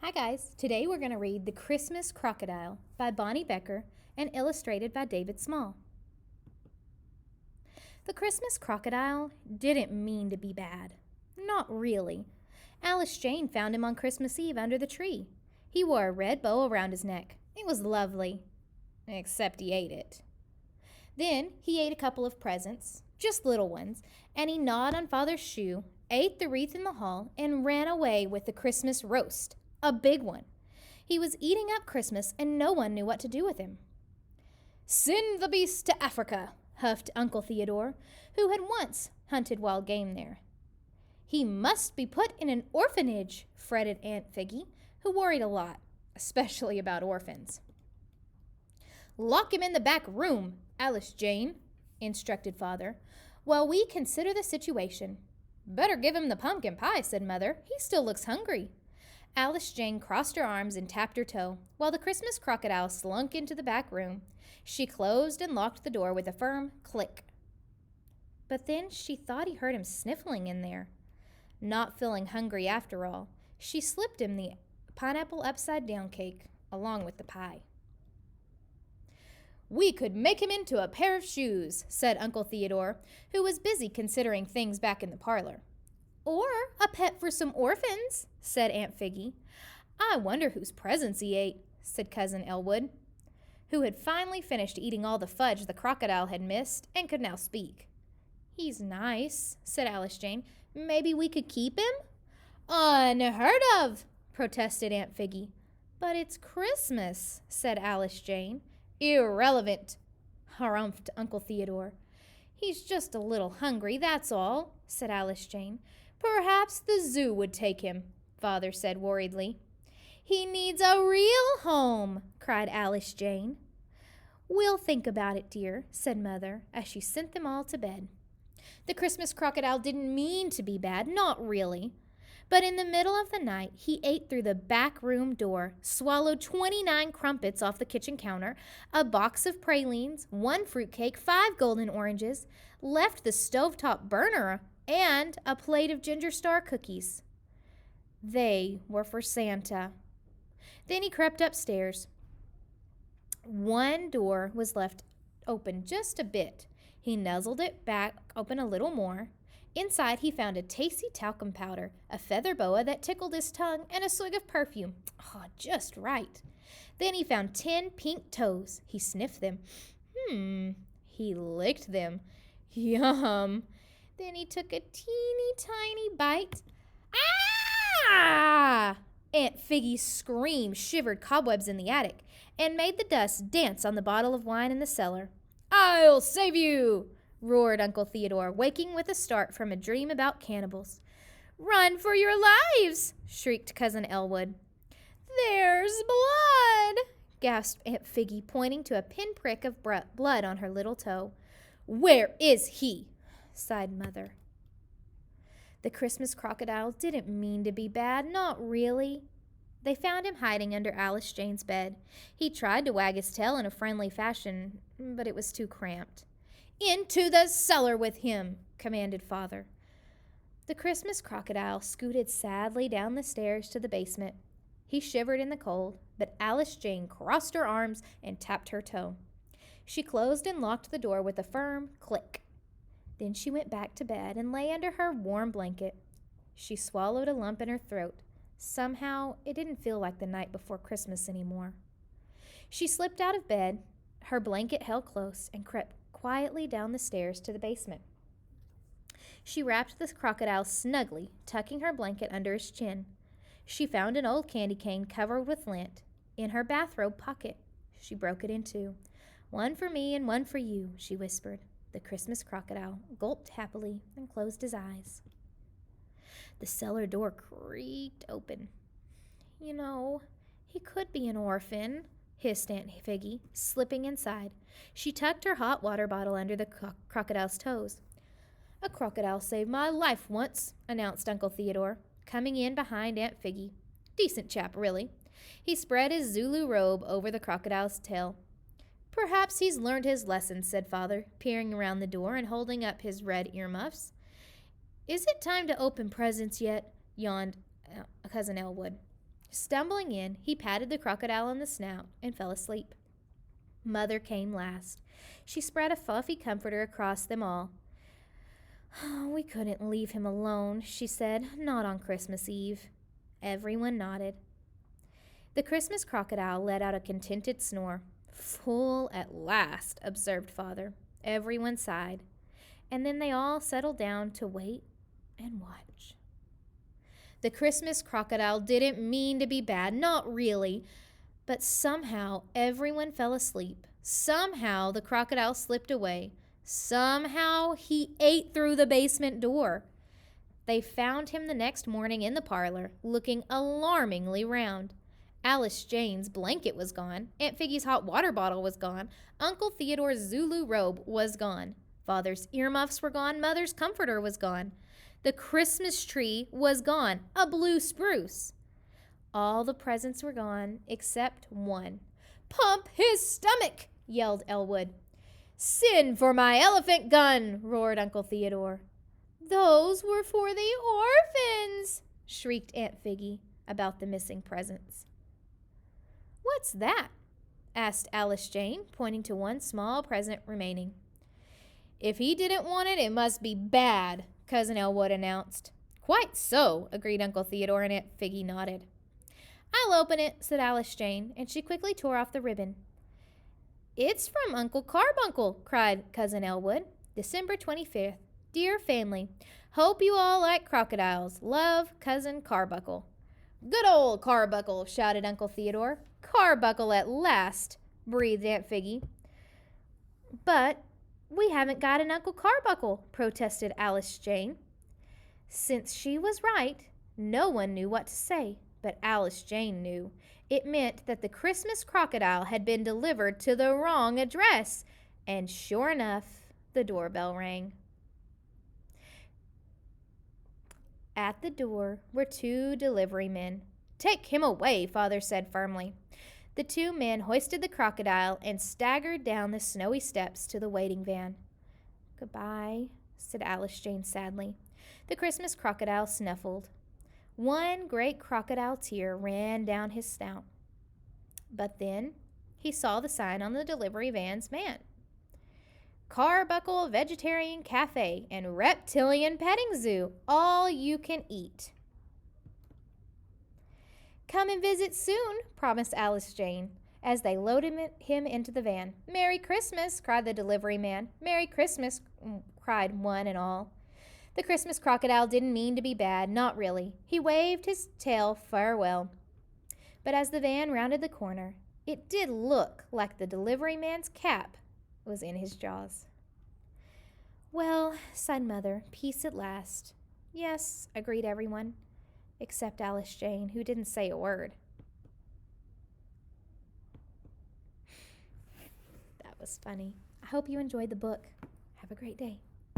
Hi guys, today we're going to read The Christmas Crocodile by Bonnie Becker and illustrated by David Small. The Christmas Crocodile didn't mean to be bad. Not really. Alice Jane found him on Christmas Eve under the tree. He wore a red bow around his neck. It was lovely. Except he ate it. Then he ate a couple of presents, just little ones, and he gnawed on Father's shoe, ate the wreath in the hall, and ran away with the Christmas roast. A big one. He was eating up Christmas, and no one knew what to do with him. "Send the beast to Africa," huffed Uncle Theodore, who had once hunted wild game there. "He must be put in an orphanage," fretted Aunt Figgy, who worried a lot, especially about orphans. "Lock him in the back room, Alice Jane," instructed Father, "while we consider the situation." "Better give him the pumpkin pie," said Mother. "He still looks hungry." Alice Jane crossed her arms and tapped her toe, while the Christmas Crocodile slunk into the back room. She closed and locked the door with a firm click. But then she thought he heard him sniffling in there. Not feeling hungry after all, she slipped him the pineapple upside-down cake, along with the pie. "We could make him into a pair of shoes," said Uncle Theodore, who was busy considering things back in the parlor. "Or a pet for some orphans," said Aunt Figgy. "I wonder whose presents he ate," said Cousin Elwood, who had finally finished eating all the fudge the crocodile had missed and could now speak. "He's nice," said Alice Jane. "Maybe we could keep him?" "Unheard of," protested Aunt Figgy. "But it's Christmas," said Alice Jane. "Irrelevant," harumphed Uncle Theodore. "He's just a little hungry, that's all," said Alice Jane. "Perhaps the zoo would take him," Father said worriedly. "He needs a real home," cried Alice Jane. "We'll think about it, dear," said Mother, as she sent them all to bed. The Christmas Crocodile didn't mean to be bad, not really. But in the middle of the night, he ate through the back room door, swallowed 29 crumpets off the kitchen counter, a box of pralines, 1 fruitcake, 5 golden oranges, left the stovetop burner, and a plate of Ginger Star cookies. They were for Santa. Then he crept upstairs. One door was left open just a bit. He nuzzled it back open a little more. Inside, he found a tasty talcum powder, a feather boa that tickled his tongue, and a swig of perfume. Just right. Then he found 10 pink toes. He sniffed them. He licked them. Yum. Then he took a teeny tiny bite. Ah! Aunt Figgy's scream shivered cobwebs in the attic and made the dust dance on the bottle of wine in the cellar. "I'll save you!" roared Uncle Theodore, waking with a start from a dream about cannibals. "Run for your lives!" shrieked Cousin Elwood. "There's blood!" gasped Aunt Figgy, pointing to a pinprick of blood on her little toe. "Where is he?" sighed Mother. The Christmas Crocodile didn't mean to be bad, not really. They found him hiding under Alice Jane's bed. He tried to wag his tail in a friendly fashion, but it was too cramped. "Into the cellar with him," commanded Father. The Christmas Crocodile scooted sadly down the stairs to the basement. He shivered in the cold, but Alice Jane crossed her arms and tapped her toe. She closed and locked the door with a firm click. Then she went back to bed and lay under her warm blanket. She swallowed a lump in her throat. Somehow, it didn't feel like the night before Christmas anymore. She slipped out of bed, her blanket held close, and crept quietly down the stairs to the basement. She wrapped the crocodile snugly, tucking her blanket under his chin. She found an old candy cane covered with lint in her bathrobe pocket. She broke it in two. "One for me and one for you," she whispered. The Christmas Crocodile gulped happily and closed his eyes. The cellar door creaked open. He could be an orphan," hissed Aunt Figgy, slipping inside. She tucked her hot water bottle under the crocodile's toes. "A crocodile saved my life once," announced Uncle Theodore, coming in behind Aunt Figgy. "Decent chap, really." He spread his Zulu robe over the crocodile's tail. "Perhaps he's learned his lesson," said Father, peering around the door and holding up his red earmuffs. "Is it time to open presents yet?" yawned Cousin Elwood. Stumbling in, he patted the crocodile on the snout and fell asleep. Mother came last. She spread a fluffy comforter across them all. "Oh, we couldn't leave him alone," she said, "not on Christmas Eve." Everyone nodded. The Christmas crocodile let out a contented snore. "Full at last," observed Father. Everyone sighed. And then they all settled down to wait and watch. The Christmas crocodile didn't mean to be bad, not really. But somehow everyone fell asleep. Somehow the crocodile slipped away. Somehow he ate through the basement door. They found him the next morning in the parlor, looking alarmingly round. Alice Jane's blanket was gone. Aunt Figgy's hot water bottle was gone. Uncle Theodore's Zulu robe was gone. Father's earmuffs were gone. Mother's comforter was gone. The Christmas tree was gone. A blue spruce. All the presents were gone except one. "Pump his stomach!" yelled Elwood. "Send for my elephant gun!" roared Uncle Theodore. "Those were for the orphans!" shrieked Aunt Figgy about the missing presents. "What's that?" asked Alice Jane, pointing to one small present remaining. "If he didn't want it, it must be bad," Cousin Elwood announced. "Quite so," agreed Uncle Theodore, and Aunt Figgy nodded. "I'll open it," said Alice Jane, and she quickly tore off the ribbon. "It's from Uncle Carbuncle," cried Cousin Elwood. "December 25th. Dear family, hope you all like crocodiles. Love, Cousin Carbuncle." "Good old Carbuncle," shouted Uncle Theodore. "Carbuncle at last," breathed Aunt Figgy. "But we haven't got an Uncle Carbuncle," protested Alice Jane. Since she was right, no one knew what to say, but Alice Jane knew. It meant that the Christmas crocodile had been delivered to the wrong address, and sure enough, the doorbell rang. At the door were two delivery men. "Take him away," Father said firmly. The two men hoisted the crocodile and staggered down the snowy steps to the waiting van. "Goodbye," said Alice Jane sadly. The Christmas crocodile snuffled. One great crocodile tear ran down his snout. But then he saw the sign on the delivery van's man. "Carbuncle Vegetarian Cafe and Reptilian Petting Zoo. All you can eat." "Come and visit soon," promised Alice Jane, as they loaded him into the van. "Merry Christmas," cried the delivery man. "Merry Christmas," cried one and all. The Christmas crocodile didn't mean to be bad, not really. He waved his tail farewell. But as the van rounded the corner, it did look like the delivery man's cap was in his jaws. "Well," sighed Mother, "peace at last." "Yes," agreed everyone, except Alice Jane, who didn't say a word. That was funny. I hope you enjoyed the book. Have a great day.